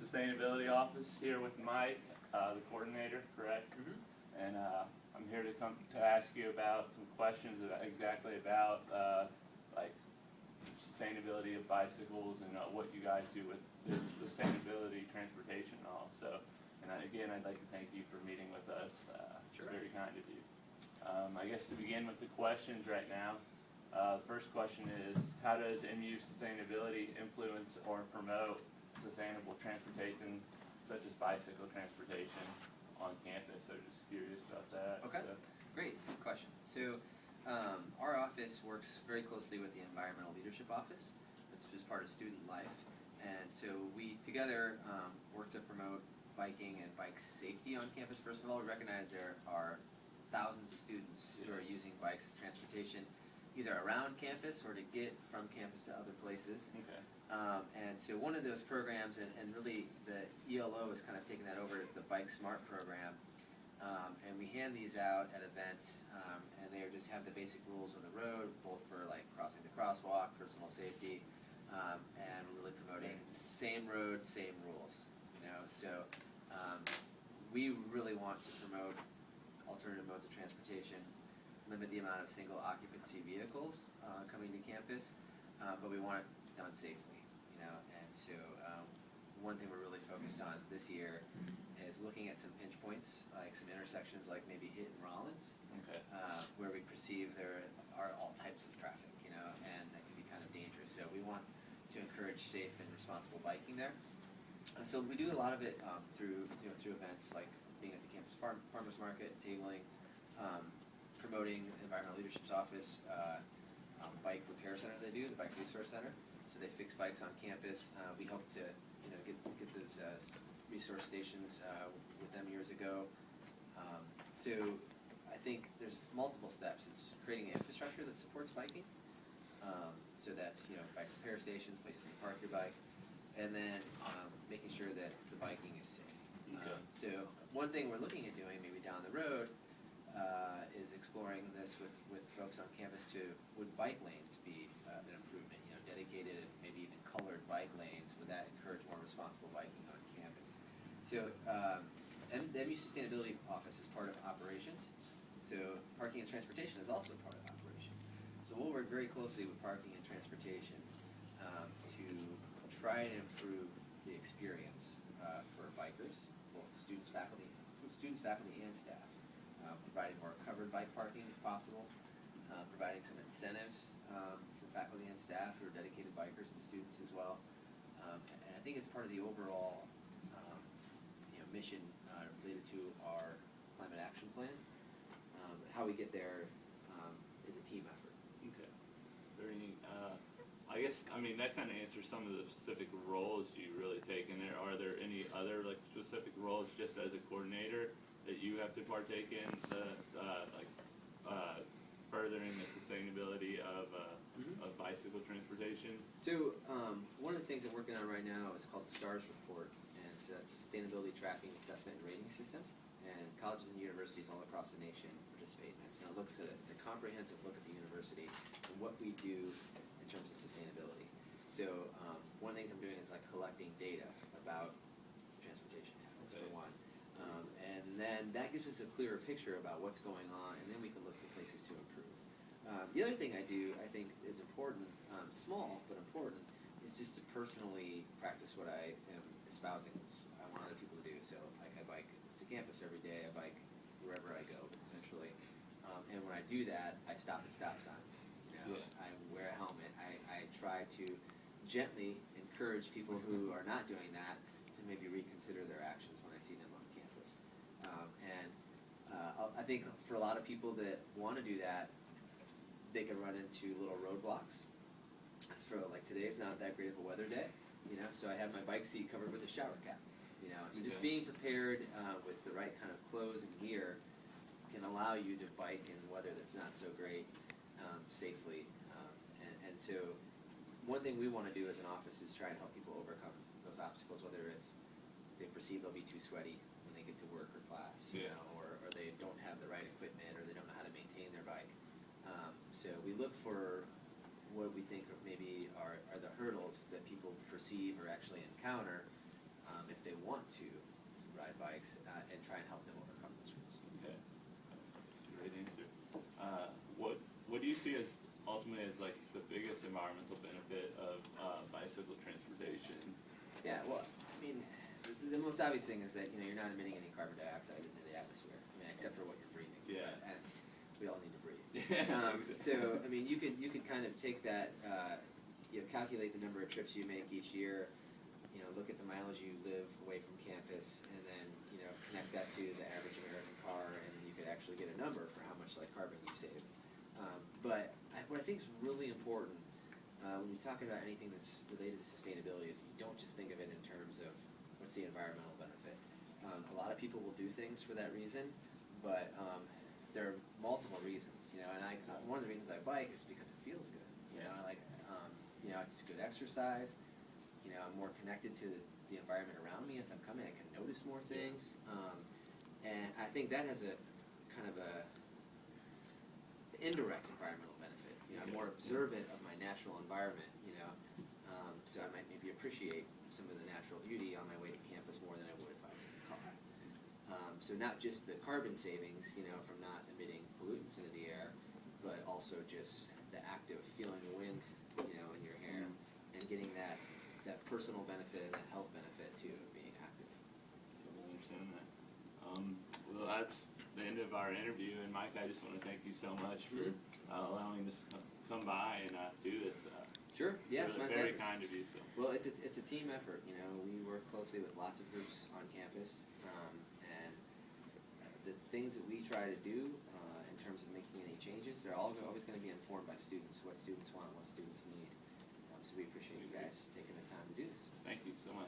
Sustainability Office here with Mike, the coordinator, correct? Mm-hmm. And I'm here to ask you about some questions exactly about like sustainability of bicycles and what you guys do with this sustainability transportation and all. So, and again, I'd like to thank you for meeting with us. Sure. It's very kind of you. I guess to begin with the questions right now, the first question is, how does MU sustainability influence or promote sustainable transportation, such as bicycle transportation, on campus? So just curious about that. Okay, So, great, good question. So our office works very closely with the Environmental Leadership Office. It's just part of student life. And so we together work to promote biking and bike safety on campus. First of all, we recognize there are thousands of students who are using bikes as transportation, either around campus or to get from campus to other places. Okay. And so one of those programs, and really the ELO is kind of taking that over, is the Bike Smart program. And we hand these out at events, and they just have the basic rules on the road, both for like crossing the crosswalk, personal safety, and really promoting same road, same rules. You know, so we really want to promote alternative modes of transportation, limit the amount of single occupancy vehicles coming to campus, but we want it done safely, you know. And so one thing we're really focused on this year is looking at some pinch points, like some intersections like maybe Hitt and Rollins, Okay. where we perceive there are all types of traffic, you know, and that can be kind of dangerous. So we want to encourage safe and responsible biking there. So we do a lot of it through events like being at the campus farmers market, tabling, promoting Environmental Leadership's office, bike repair center they do, the Bike Resource Center. So they fix bikes on campus. We hope to get those resource stations with them years ago. So I think there's multiple steps. It's creating an infrastructure that supports biking. So that's bike repair stations, places to park your bike, and then making sure that the biking is safe. Okay. So one thing we're looking at doing maybe down the road is exploring this with folks on campus too. Would bike lanes be an improvement? Dedicated and maybe even colored bike lanes. Would that encourage more responsible biking on campus? So the MU Sustainability Office is part of operations. So parking and transportation is also part of operations. So we'll work very closely with parking and transportation to try and improve the experience for bikers, both students, faculty, and staff. Providing more covered bike parking if possible, providing some incentives for faculty and staff who are dedicated bikers and students as well. And I think it's part of the overall mission related to our climate action plan. How we get there is a team effort. Okay. Very neat. I guess, that kind of answers some of the specific roles you really take in there. Are there any other specific roles just as a coordinator that you have to partake in, furthering the sustainability of bicycle transportation? So one of the things I'm working on right now is called the STARS report, and so that's Sustainability Tracking, Assessment, and Rating System. And colleges and universities all across the nation participate in it. So it's a comprehensive look at the university and what we do in terms of sustainability. So one of the things I'm doing is collecting data about transportation habits, for one. And then that gives us a clearer picture about what's going on, and then we can look for places to improve. The other thing I do, I think, is important, small but important, is just to personally practice what I am espousing, I want other people to do. So I bike to campus every day, I bike wherever I go, essentially. And when I do that, I stop at stop signs. Yeah. I wear a helmet. I try to gently encourage people who are not doing that to maybe reconsider their actions when I see them on campus. I think for a lot of people that want to do that, they can run into little roadblocks. As for today's not that great of a weather day, so I have my bike seat covered with a shower cap. So just being prepared with the right kind of clothes and gear can allow you to bike in weather that's not so great safely. And so one thing we want to do as an office is try and help people overcome those obstacles, whether it's they perceive they'll be too sweaty when they get to work or class, or they don't have the right equipment, or they don't know how to maintain their bike. So we look for what we think maybe are the hurdles that people perceive or actually encounter if want to ride bikes and try and help them overcome those hurdles. Okay, that's a great answer. What do you see as ultimately as like the biggest environmental benefit of bicycle transportation? Yeah, well, I mean, the most obvious thing is that, you're not emitting any carbon dioxide into the atmosphere, except for what you're breathing. Yeah. And we all need to breathe. Yeah, So, I mean, you could kind of take that, calculate the number of trips you make each year, look at the mileage you live away from campus, and then, connect that to the average American car, and then you could actually get a number for how much like carbon you saved. But what I think is really important when we talk about anything that's related to sustainability is you don't just think of it in terms of what's the environmental benefit. A lot of people will do things for that reason, but there are multiple reasons, and one of the reasons I bike is because it feels good. It's good exercise. I'm more connected to the environment around me as I'm coming. I can notice more things, and I think that has a kind of a indirect environmental benefit. I'm more observant of my natural environment. So I might maybe appreciate some of the natural beauty on my way to campus more than I would if I was in the car. So not just the carbon savings, from not emitting pollutants into the air, but also just the act of feeling the wind, in your hair, and getting that personal benefit and that health benefit too of being active. Totally understand that. Well, that's the end of our interview, and Mike, I just want to thank you so much for allowing us to come by and do this. Sure. Yeah, it's really my very pleasure. kind of you. So. Well, it's a team effort. We work closely with lots of groups on campus, and the things that we try to do in terms of making any changes, they're all always going to be informed by students, what students want, what students need. So we appreciate you guys taking the time to do this. Thank you so much.